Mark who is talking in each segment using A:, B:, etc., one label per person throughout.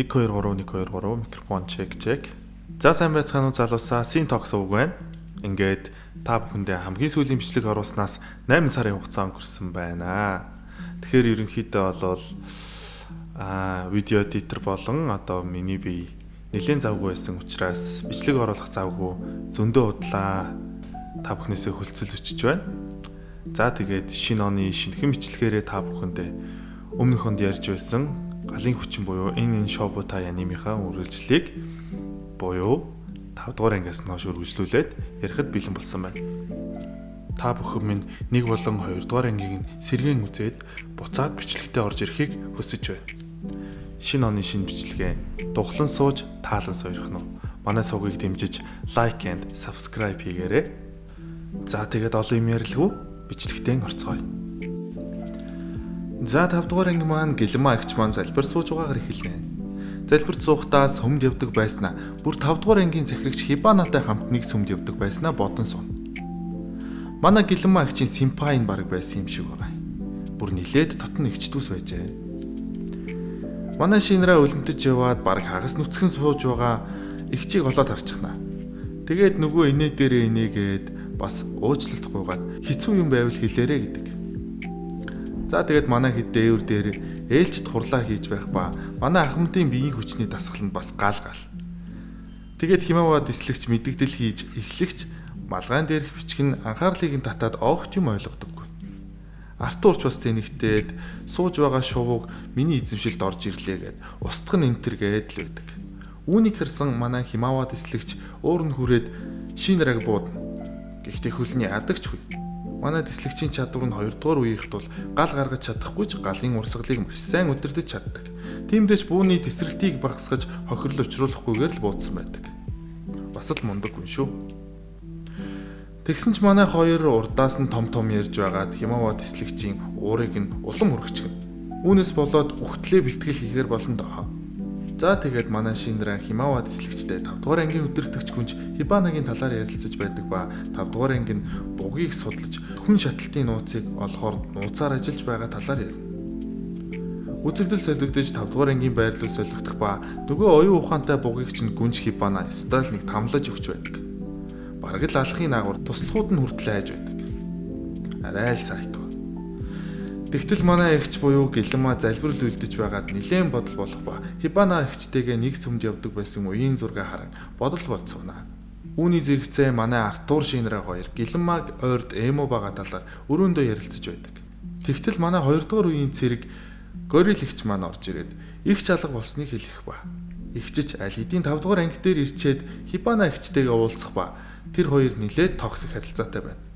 A: 1 2 3 1 2 3 микрофон чек. За сайн байцгаана уу залуусаа, Син Токс үг байна. Ингээд та бүхэндээ хамгийн сүүлийн бичлэг оруулснаас 8 сарын хугацаа өнгөрсөн байна. Тэгэхээр ерөнхийдөө бол видео эдитер болон одоо миний бие нэлээд завгүй байсан учраас бичлэг оруулах завгүй зөндөө удлаа та бүхнээсээ хүлцэл өчөж байна. За тэгээд шинэ оны шинэхэн бичлэгээрээ та бүхэндээ өмнөх онд ярьж байсан галын хүчин буюу энэ шоубота анимийнхаа үргэлжлэлийг буюу 5 дугаар ангиас нь үргэлжлүүлээд ярихад бэлэн болсон байна. Та бүхэн минь 1 болон 2 дугаар ангийг нь сэргээн үзээд буцаад бичлэгтээ орж ирэхийг хүсэж байна. Шинэ оны шинэ бичлэгээ духлан сууж таалан сойрох нь. Манай сувгийг дэмжиж лайк and subscribe хийгээрэй. За тэгээд олон юм ярилгүй бичлэгтээ орцгоё. За 5 дугаар анги маань гэлмаа агч маань залбир сууж байгаагаар эхэлнэ. Залбирт суухдаа сүмд явдаг байснаа бүр 5 дугаар ангийн захирагч Хибанатай хамт нэг сүмд явдаг байснаа бодон сууна. Манай гэлмаа агчийн симпайн баг байсан юм шиг байгаа. Бүр нилээд тотон нэгчдүүс байжээ. Манай шинраа өлөнтөж яваад баг хагас нүцгэн сууж байгаа игчийг олоод харчихна. Тэгээд нөгөө инээ дээрээ инээгээд бас уучлалт гуйгаад хэцүү юм байвал хэлээрэ гэдэг. За тэгээд манай хэд дээвэр дээр ээлжид хурлаа хийж байх ба манай ахмадын биеийн хүчний дасгаланд бас гал. Тэгээд химаваа дислэгч мэдгдэл хийж эхлэгч малгайн дээрх бичгэн анхаарлыг нь татаад огт юм ойлгодоггүй. Артурч бас тэнэгтээд сууж байгаа шувууг миний эзэмшилд орж ирлээ гэд устгах нь энтер гээд л байдаг. Үүнийг хэрсэн манай химаваа дислэгч уур нь хүрээд шинэрэг буудна. Гэхдээ хөлний ядагч хүй. Манай дислэгчийн чадвар нь 2 дугаар үеийнх тул гал гаргаж чадахгүй ч галын урсгалыг маш сайн удирдах чаддаг. Тиймдээч бүүний тесрэлтийг багасгаж хохирол учруулахгүйгээр л буудсан байдаг. Бас л мундаг хүн шүү. Тэгсэн ч манай хоёр урдаас нь том ярьж байгаад химаваа дислэгчийн уурыг нь улам өргөчгөн. Үүнээс болоод үхтлээ бэлтгэл хийхээр болно доо. За тэгээд манай шинраа химаваа дислэгчтэй 5 дугаар ангийн өдөртөгч хүнч Хибанагийн талаар ярилцаж байдаг ба 5 дугаар ангийн бугийг судлаж хүн шаталтын нууцыг олохоор нууцаар ажиллаж байгаа талаар ярина. Үзэгдэл солигдож 5 дугаар ангийн байрлал солигдох ба нөгөө оюун ухаантай бугийг чинь гүнж Хибана стайл нэг тамлаж өгч байдаг. Бараг л алхахын наагур туслахууд нь хүртэл айж байдаг. Арай л сайко. Тэгтэл манай эгч буюу гэлмаа залбирал үлдэж байгаад нилээн бодол болох ба Хибана эгчтэйгээ нэг сүмд явдаг байсан үеийн зураг харан бодол болцгоно. Үүний зэрэгцээ манай Артур шинраа хоёр гэлмааг ойрд эмо байгаа талаар өрөөндөө ярилцаж байдаг. Тэгтэл манай 2 дугаар үеийн цэрэг горил эгч маань орж ирээд их чалга болсныг хэлэх ба. Эгчч аль хэдийн 5 дугаар анги дээр ирчээд Хибана эгчтэйгээ уулзах ба тэр хоёр нилээд токсик харилцаатай байна.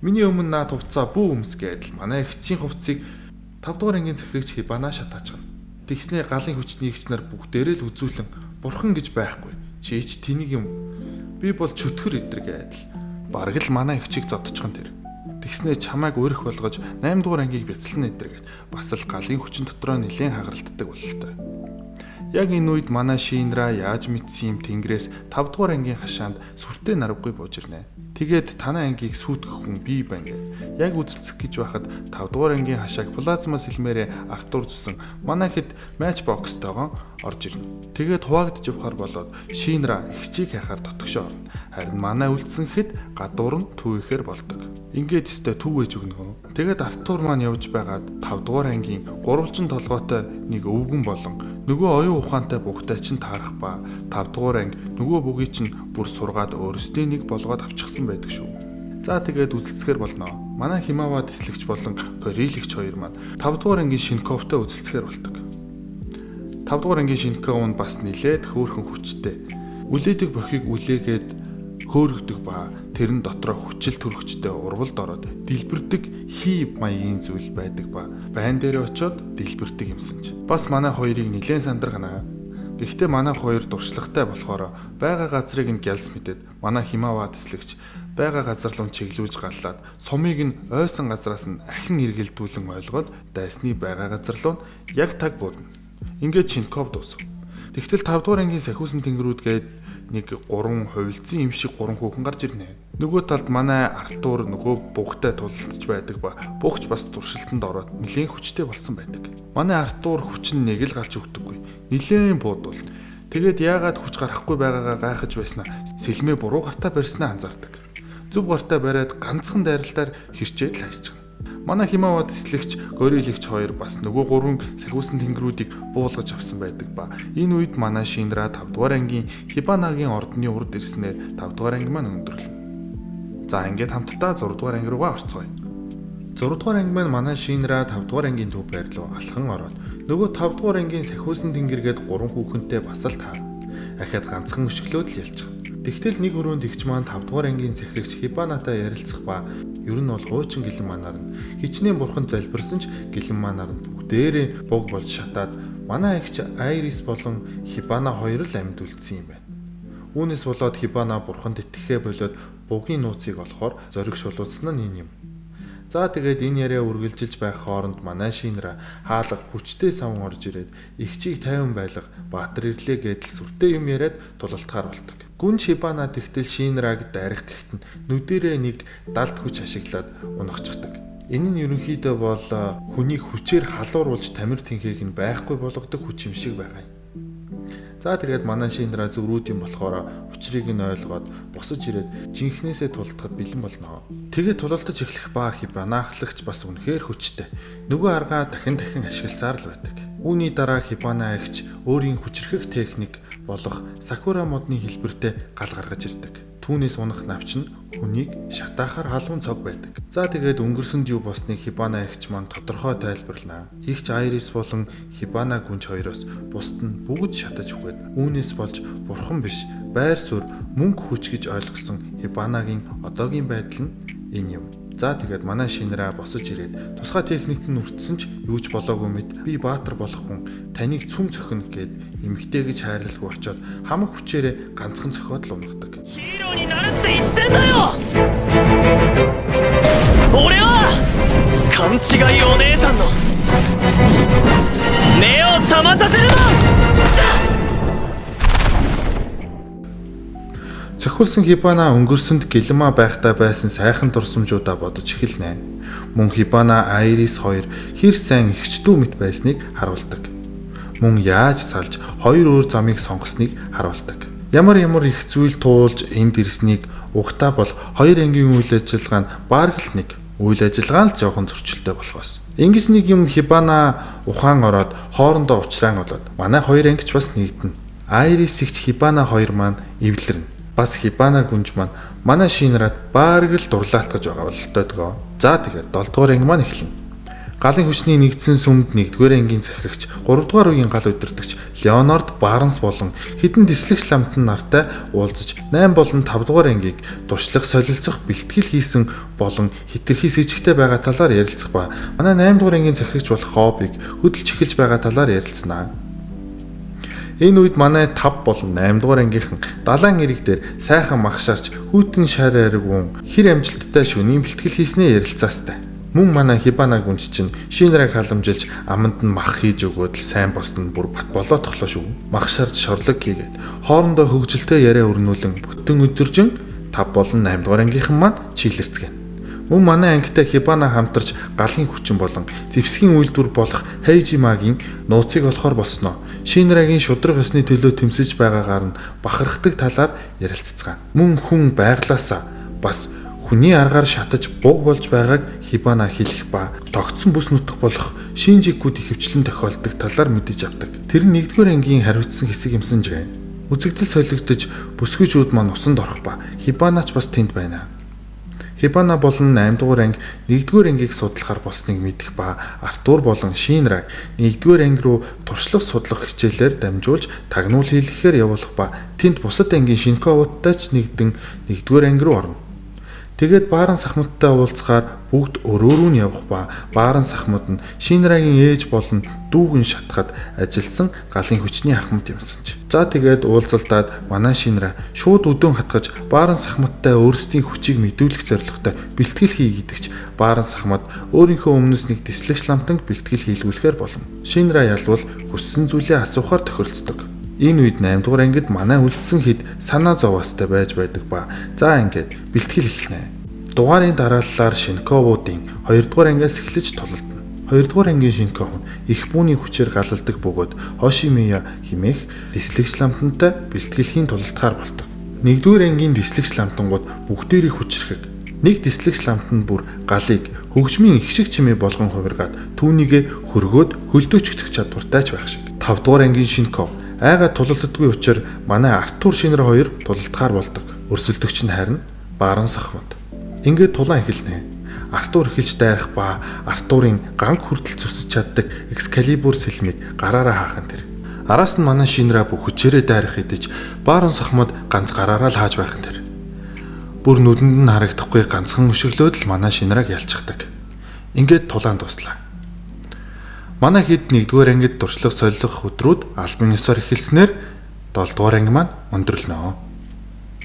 A: Миний өмнө наад хувцаа бүү өмс гэдэл манай эгчийн хувцсыг 5 дугаар ангийн захирагч Хибана шатаачгана. Тэгснээ галын хүчний эгч нар бүгдээрээ л үзүүлэн бурхан гэж байхгүй. Чи ч тэнийг юм. Би бол чөтгөр идэр гэдэл. Бараг л манай эгчийг зодчихон тэр. Тэгснээ чамайг өөрөх болгож 8 дугаар ангийг бяцлан идэр гэд бас л галын хүчин дотроо нэлээд хагаралддаг бололтой. Яг энэ үед манай шинраа яаж мэдсэн юм тэнгэрээс 5 дугаар ангийн хашаанд сүртэй нарвгүй бууж ирнэ. Тэгээд танай ангийг сүйтгэх хүн би байна гэд. Яг үзэлцэх гэж байхад 5 дугаар ангийн хашааг плазма сэлмээрээ Артур зүсэн манай хэд матч бокстойгоо орж ирнэ. Тэгээд хуваагдж явахаар болоод шинраа ихчийг хайхаар дотгошоо орно. Харин манай үлдсэн хэд гадуурн түүхээр болдог. Ингээд өстэй төв ээж өгнө. Тэгээд Артур маань явж байгаад 5 дугаар ангийн гурвалжин толгойтой нэг өвгөн болон нөгөө оюун ухаантай бүгтэй чинь таарах ба 5 дугаар анги нөгөө бүгийг чинь бүр сургаад өөрсдөө нэг болгоод авчихсан байдаг шүү. За тэгээд үзэлцэхээр болно. Манай химаваа дислэгч болон горилэгч хоёр маань 5 дугаар ангийн шинковтой үзэлцэхээр болдог. 5 дугаар ангийн шинков нь бас нилээд хөөрхөн хүчтэй. Үлээдэг бохийг үлээгээд хөөргөдөг ба тэрэн дотроо хүчил төрөгчтэй урвалд ороод дэлбэрдэг хий маягийн зүйл байдаг ба байн дээр очиод дэлбэрдэг юмсанч. Бас манай хоёрыг нилээн сандаргана. Гэхдээ манай хоёр дуршлагтай болохоор байгаа газрыг нь гялс мэдэд манай химаваа дислэгч байгаа газар руу чиглүүлж галлаад сумыг нь ойсон газраас нь ахин эргэлдүүлэн ойлгоод дайсны байгаа газар руу яг таг буудна. Ингээд шинков дуусав. Тэгтэл 5 дугаар ангийн сахиусан тэнгэрүүд гээд нэг 3 хувилцсан юм шиг 3 хүүхэн гарч ирнэ. Нөгөө талд манай Артур нөгөө бугтай тулалдж байдаг ба бугч бас туршилтанд ороод нэлээд хүчтэй болсон байдаг. Манай Артур хүчин нэг л гарч өгдөггүй. Нилээн буудвал. Тэгээд яагаад хүч гарахгүй байгаагаа гайхаж байснаа сэлмээ буруу гартаа барьснаа анзаардаг. Зөв гартаа бариад ганцхан дайралтаар хэрчээд л хайчихна. Манай Химавад эслэгч Горилэгч хоёр бас нөгөө 3 сахиусан тэнгэрүүдийг буулгаж авсан байдаг ба энэ үед манай Шинра 5 дугаар ангийн Хибанагийн ордны урд ирснээр 5 дугаар анги маань өндөрлөнө. За ингээд хамтдаа 6 дугаар анги руугаа орцгоё. 6 дугаар анги маань манай Шинра 5 дугаар ангийн төв байр руу алхан ороод нөгөө 5 дугаар ангийн сахиусан тэнгэргээд 3 хүүхэнтэй бас л таа. Ахаад ганцхан өшгөлөөд л ялж. Тэгтэл нэг өрөөнд игч маань 5 дугаар ангийн захирагч Хибанатай ярилцах ба ер нь бол хуучин гэлэн манаар нь хичнээн бурхан залбирсан ч гэлэн манаар нь бүгдээрээ бог болж шатаад манай агч Айрис болон Хибана хоёр л амьд үлдсэн юм байна. Үүнээс болоод Хибана бурханд итгэхээ болоод бугийн нууцыг олохоор зориг шулуулсан нь энэ юм. За тэгээд энэ яриа үргэлжилж байх хооронд манай Шинра хаалга хүчтэй савн орж ирээд ихчийг тайван байлга Баатар ирлээ гэдэл сүртэй юм яриад тулалтахаар болдог. Гүн Хибана тэгтэл Шинраг дайрах гэхэд нүдэрээ нэг далд хүч ашиглаад унахчихдаг. Энэ нь ерөнхийдөө бол хүнийг хүчээр халууруулж тамир тэнхийг нь байхгүй болгодог хүч юм шиг байгаа юм. За тэгээд манай Шинра зөврүүд юм болохоор учрыг нь ойлгоод босож ирээд жинхнээсээ тулдахад бэлэн болно. Тэгээд тулалдаж эхлэх ба Хибана ахлагч бас үнэхээр хүчтэй. Нөгөө аргаа дахин ашигласаар л байдаг. Үүний дараа Хибана агч өөрийн хүчрхэг техник болох Сакура модны хэлбэртэй гал гаргаж ирдэг. Түүнээс унах навч нь хүнийг шатаахаар халуун цог байдаг. За тэгээд өнгөрсөнд юу болсныг Хибана агч маань тодорхой тайлбарлана. Игч Айрис болон Хибана гүнж хоёроос бусд нь бүгд шатаж өгөөд үүнээс болж бурхан биш байр суурь мөнгө хүч гэж ойлгосон Хибанагийн одоогийн байдал нь энэ юм. За тэгээд манай Шинра босож ирээд тусгай техникт нь үрдсэн ч юу ч болоогүй мэд би Баатар болох хүн таныг цүм цохино гэд эмгтэй гэж хайрлалгүй очоод хамаг хүчээрээ ганцхан цохиод л унагдаг. Цохиулсан Хибана өнгөрсөнд гэлмаа байхтай байсан сайхан дурсамжуудаа бодож эхэлнэ. Мөн Хибана Айрис хоёр хэр сайн ихчдүү мэт байсныг харуулдаг. Мөн яаж салж хоёр өөр замыг сонгосныг харуулдаг. Ямар их зүйл туулж энд ирснийг угтаа бол хоёр ангийн үйл ажиллагаа нь бараг л нэг. Үйл ажиллагаа л жоохон зөрчилтэй болохоос. Ингэж нэг юм Хибана ухаан ороод хоорондоо уулзраан болоод манай хоёр ангич бас нэгдэнэ. Айрис игч Хибана хоёр маань эвлэрнэ. Бас Хибана гүнж маань манай Шинрад баарг л дурлаатгаж байгаа бололтойдгоо. За тэгээд 7 дугаар анги маань эхэлнэ. Галын хүчний нэгдсэн сүмд 1-р ангийн захирагч 3-р үеийн гал удирдагч Леонард Барнс болон хэдэн дислэгч ламтан нартай уулзаж 8 болон 5-р ангийг туршлах солилцох бэлтгэл хийсэн болон хитрхи сэжигтэй байгаа талаар ярилцах ба манай 8-р ангийн захирагч болох Хоббиг хөдөлж эхэлж байгаа талаар ярилцсанаа. Энэ үед манай 5 болон 8 дугаар ангийнхан далайн ирэг дээр сайхан махшаарч хүйтэн шар аригун хэр амжилттай шөнийн бэлтгэл хийснээ ярилцаастай. Мөн манай Хибана гүнж чинь Шинраг халамжилж аманд нь мах хийж өгөөд л сайн босно бүр бат болоо тоглоо шүү. Махшаарч шорлог хийгээд хоорондоо хөгжилтэй яриа өрнүүлэн бүтэн өдөржин 5 болон 8 дугаар ангийнхан маань чийлэрцгэн. Мөн манай ангитай Хибана хамтарч галын хүчин болон зэвсгийн үйлдвэр болох Хайжимагийн нууцыг олохоор болсноо. Шинрагийн шудраг ёсны төлөө тэмцэж байгаагаар нь бахархдаг талаар ярилццгаана. Мөн хүн байглаасаа бас хүний аргаар шатаж буг болж байгааг Хибана хэлэх ба тогтсон бүс нутаг болох Шинжикгүүд ихэвчлэн тохиолддог талаар мэдэж авдаг. Тэр нь 1-р ангийн хариуцсан хэсэг юмсан ч гэн. Үзэгдэл солигдож бүсгүйчүүд маань усанд орох ба Хибанач бас тэнд байна. Хибана болон 8 дугаар анги 1-р ангийг судлахаар болсныг мэдэх ба Артур болон Шинраг 1-р анги руу туршлага судлах хичээлээр дамжуулж тагнуул хийлгэхээр явуулах ба тэнд бусад ангийн Шинковуудтай ч нэгдэн 1-р анги руу орно. Тэгээд Бааран сахмадтай уулзахаар бүгд өрөөрөө нь явах ба Бааран сахмад нь Шинрагийн ээж болон дүүг нь шатахад ажилласан галын хүчний ахмад юмсан ч. За тэгээд уулзалтаад манай Шинра шууд өдөөн хатгаж Бааран сахмадтай өөрсдийн хүчийг мэдүүлэх зорилготой бэлтгэл хий гэдэгч Бааран сахмад өөрийнхөө өмнөөс нэг дислэгч ламтанг бэлтгэл хийлгүүлэхээр болно. Шинра ялвал хүссэн зүйлээ асуухаар тохиролцдог. Энэ үед 8 дугаар ангид манай үлдсэн хэд санаа зовоостой байж байдаг ба за ингээд бэлтгэл эхэлнэ. Дугаарын дарааллаар Шинковуудын 2 дугаар ангиас эхлэж тулалдана. 2-р ангийн Шинко хүн их бүүний хүчээр галалдаг бөгөөд Хошимия химээх дислэгч ламтантай бэлтгэлхийн тулалтахаар болдог. 1-р ангийн дислэгч ламтангууд бүгдээрээ хүчрэхэг. Нэг дислэгч ламтанд бүр галыг хөгжмийн их шиг чимээ болгон хувиргаад түүнийгэ хөргөөд хөлдөөчгдөх чадвартай ч байх шиг. 5-р ангийн Шинко айгаа тулалддаггүй учраас манай Артур Шинэр хоёр тулалтахаар болдог. Өрсөлдөгч нь харин Баруун Сахмад. Ингээд тулаан эхэлнэ. Артур эхэлж дайрах ба Артурын ганг хүртэл зүсэж чаддаг Экскалибур сэлмийг гараараа хаах нь тэр. Араас нь манай Шинра бүх хүчээрээ дайрах идэж Баруун Сахмад ганц гараараа л хааж байх нь тэр. Бүр нүдэнд нь харагдахгүй ганцхан өшөглөөд л манай Шинраг ялчихдаг. Ингээд тулаан дуслаа. Манай хэд 1-р ангид дуршлаг солих өдрүүд албан ёсоор эхэлснээр 7-р анги маань өндөрлөнө.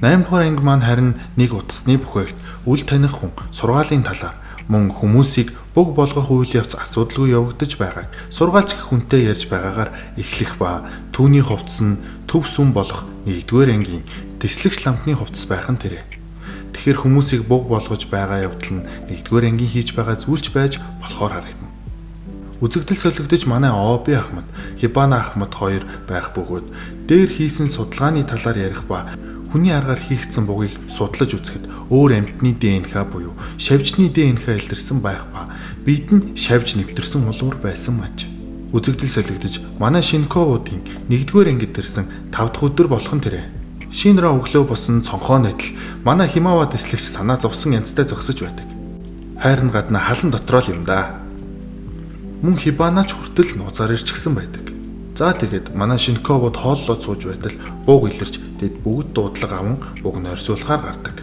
A: 8-р анги маань харин нэг утасны бүхээгт үл таних хүн сургаалын талаар мөн хүмүүсийг бүг болгох үйл явц асуудалгүй явагдаж байгааг сургаалч гэх хүнтэй ярьж байгаагаар эхлэх ба түүний хувцас нь төв сүм болох 1-р ангийн дислэгч ламтны хувцас байх нь тэрэ. Тэгэхээр хүмүүсийг бүг болгож байгаа явдал нь 1-р ангийн хийж байгаа зүйлч байж болохоор харагдана. Үзэгдэл солигдож манай Оби Ахмад, Хибана Ахмад хоёр байх бөгөөд дээр хийсэн судалгааны талаар ярих ба хүний аргаар хийгдсэн бугийг судлаж үзэхэд өөр амьтны ДНХ буюу шавжны ДНХ илэрсэн байх ба бид нь шавж нэвтэрсэн улуур байсан маж. Үзэгдэл солигдож манай Шинковуудын 1-р ангид ирсэн 5 дахь өдөр болох нь тэрэ. Шинраа өглөө босон цонхоо нэтэл манай Химава дислэгч санаа зовсон янзтай зогсож байдаг. Хайрын гадна халан дотроо л юм да. Мөн Хибанач хүртэл нууцаар ирчихсэн байдаг. За тэгээд манай Шинковууд хооллоо сууж байтал бууг илэрч тэд бүгд дуудлага аван буг нойрсуулахаар гардаг.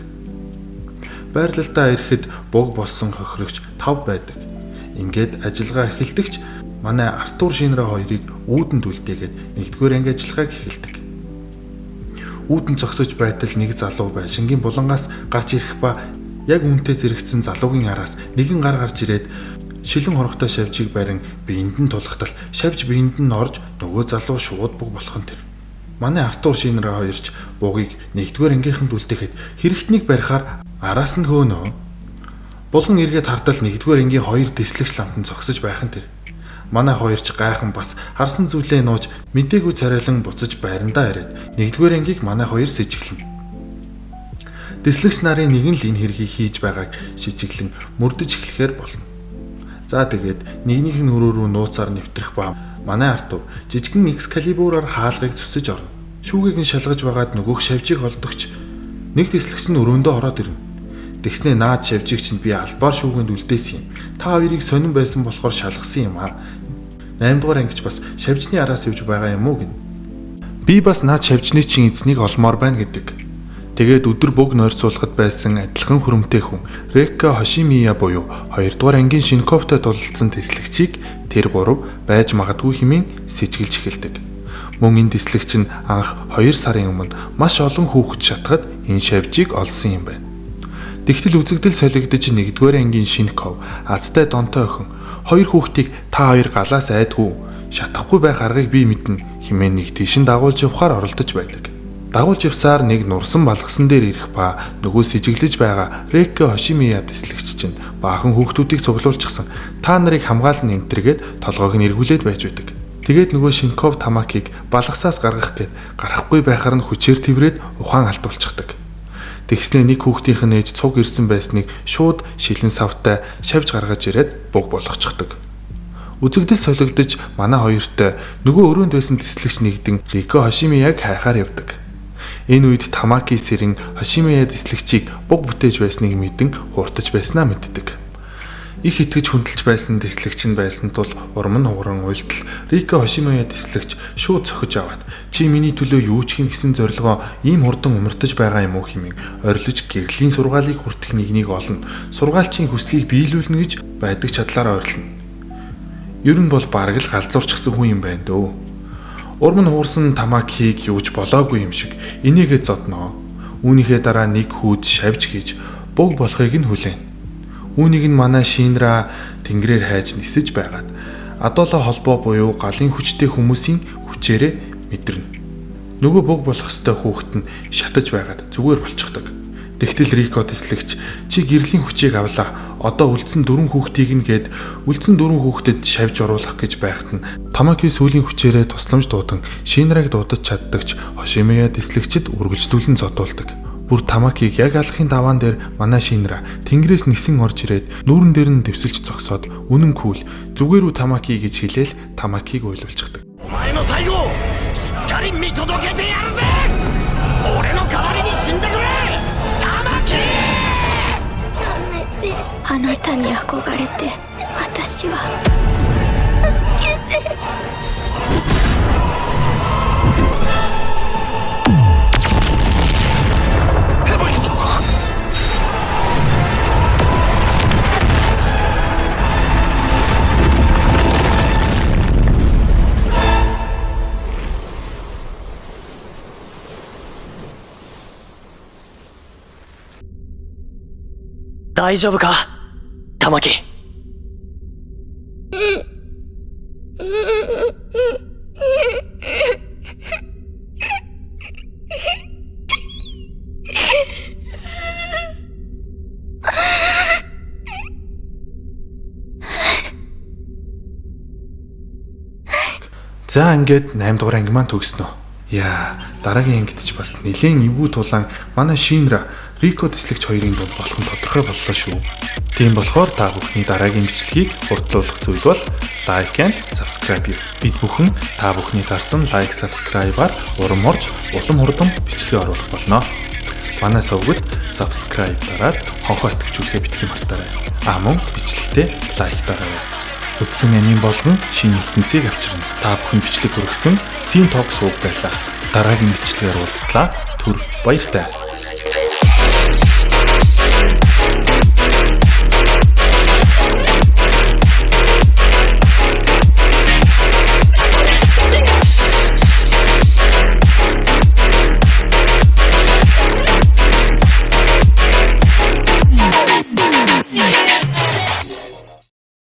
A: Байрлалдаа ирэхэд буг болсон хохирогч 5 байдаг. Ингээд ажиллагаа эхэлдэгч манай Артур Шинраа хоёрыг үүдэнд үлдээгээд 1-р анги ажиллагааг эхэлдэг. Үүдэн зогсож байтал нэг залуу байшингийн булангаас гарч ирэх ба яг үүнтэй зэрэгцсэн залуугийн араас нэгэн гар гарч ирээд шилэн хорогтой шавжийг барин биеинд нь тулахтал шавж биеинд нь орж нөгөө залуу шууд буг болох нь тэр. Манай Артур Шинраа хоёрч бугийг 1-р ангийнханд үлдээхэд хэрэгтнийг барихаар араас нь хөөнөө. Булган эргээд хартал 1-р ангийн 2 дислэгч ламтан зогсож байх нь тэр. Манай хоёрч гайхан бас харсан зүйлээ нууж мдээгүй царайлан буцаж байрандаа ирээд 1-р ангийг манай хоёр сэжиглэн. Дислэгч нарын нэг нь л энэ хэргийг хийж байгааг шижиглэн мөрдөж эхлэхээр болно. За тэгээд нэгнийх нь хөрөө рүү нууцаар нэвтрэх ба манай Артур жижигэн Экскалибураар хаалгыг зүсэж орно. Шүүгийг нь шалгаж байгаад нөгөөх шавжийг олдогч нэг дислэгч нь өрөөндөө ороод ирнэ. Тэгснээ наад шавжийг чинь би албаар шүүгэнд үлдээсэн юм. Та хоёрыг сонирн байсан болохоор шалгасан юм аа. 8-р ангич бас шавжны араас явж байгаа юм уу гин. Би бас наад шавжны чинь эзнийг олмоор байна гэдэг. Тэгээд өдөр бүг нойрцуулахад байсан адилхан хөрөмтэй хүн Река Хошимия буюу 2-р ангийн Шинковтой тулалдсан дислэгчийг тэр 3 байж магадгүй хэмээн сэжгэлж эхэлдэг. Мөн энэ дислэгч нь анх 2 сарын өмнө маш олон хүүхэд шатахад энэ шавжийг олсон юм байна. Тэгтэл үзэгдэл солигдож 1-р ангийн Шинков азтай донтой охин 2 хүүхдийг та хоёр галаас айдгүй шатахгүй байх аргыг би мэднэ хэмээн нэг тийшин дагуулж явахаар оролдож байдаг. Дагуулж явсаар нэг нурсан балгасан дээр ирэх ба нөгөө сэжиглэж байгаа Река Хошимия дислэгч чинь баахан хүүхдүүдийг цуглуулчихсан та нарыг хамгаална энтергээд толгойг нь эргүүлээд байж байдаг. Тэгээд нөгөө Шинков Тамакийг балгасаас гаргах гээд гарахгүй байхаар нь хүчээр тэврээд ухаан алдуулчихдаг. Тэгснээ нэг хүүхдийнх нь ээж цуг ирсэн байсныг шууд шилэн савтай шавж гаргаж ирээд буг болгочихдаг. Үзэгдэл солигдож манай хоёртой нөгөө өрөөнд байсан дислэгч нэгдэн Река Хошимияг хайхаар явдаг. Энэ үед Тамаки сэрэн Хошимия дислэгчийг буг бүтээж байсныг мэдэн хууртаж байснаа мэддэг. Их итгэж хүндэлж байсан дислэгч нь байсан тул урам нь хугаран уйлтал Река Хошимия дислэгч шууд цохиж аваад чи миний төлөө юу ч хийн гэсэн зорилгоо ийм хурдан умартаж байгаа юм уу хэмээн орилж гэрлийн сургаалыг хүртэх нэгнийг олно. Сургаалчийн хүслийг биелүүлнэ гэж байдаг чадлаараа орилно. Ер нь бол бараг л галзуурчсан хүн юм байна дөө. Урам нь хуурсан Тамакийг юуж болоогүй юм шиг энийгээ зодноо. Үүнийхээ дараа нэг хүүд шавж хийж буг болохыг нь хүлээн. Үүнийг нь манай Шинра тэнгэрээр хайж нисэж байгаад Адооло холбоо буюу галын хүчтэй хүмүүсийн хүчээрээ мэдэрнэ. Нөгөө буг болох ёстой хүүхэд нь шатаж байгаад зүгээр болчихдог. Тэгтэл Рико дислэгч чи гэрлийн хүчийг авлаа. одоо үлдсэн 4 хүүхдийг нэгэд үлдсэн 4 хүүхдэд шавьж оруулах гэж байхад нь Тамаки сүүлийн хүчээрээ тусламж дуудан Шинраг дуудаж чаддагч Хошимия дислэгчд үргэлжлүүлэн зодуулдаг. Бүр Тамакиг яг алхахын даваан дээр манай Шинра тэнгэрээс нисэн орж ирээд нүүрэн дээр нь дэвсэлж зогсоод үнэн кул зүгээр үү Тамаки гэж хэлээл Тамакиг уйлуулчихдаг.
B: お前の最後をしっかり見届けてやるぜ。俺の代わりに死んでくれ玉木。
C: やめて。あなたに憧れて私は助けて。
B: 大丈夫か玉木。
A: За ингээд 8 дугаар анги маань төгснө. Яа, дараагийн ангид ч бас нэлээд эвгүй тулаан манай Шинра Рико дислэгч хоёрын дунд болох нь тодорхой боллоо шүү. Тийм болохоор та бүхний дараагийн бичлэгийг хурдлуулах зүйл бол like and subscribe. Бид бүхэн та бүхний дарсан like subscribe-аар урам орж улам хурдан бичлэгээ оруулах болно. Манай сувгад subscribe дараад хонхоо итгэжүүлэхээ битгий мартаарай. Мөн бичлэгтээ like дараарай. Үдсэн аним болгон шинэ ертөнцийг авчирна. Та бүхэн бичлэг хүргэсэн Sim Talk сууг байлаа. Дараагийн бичлэгээр уулзтлаа. Түр баяртай.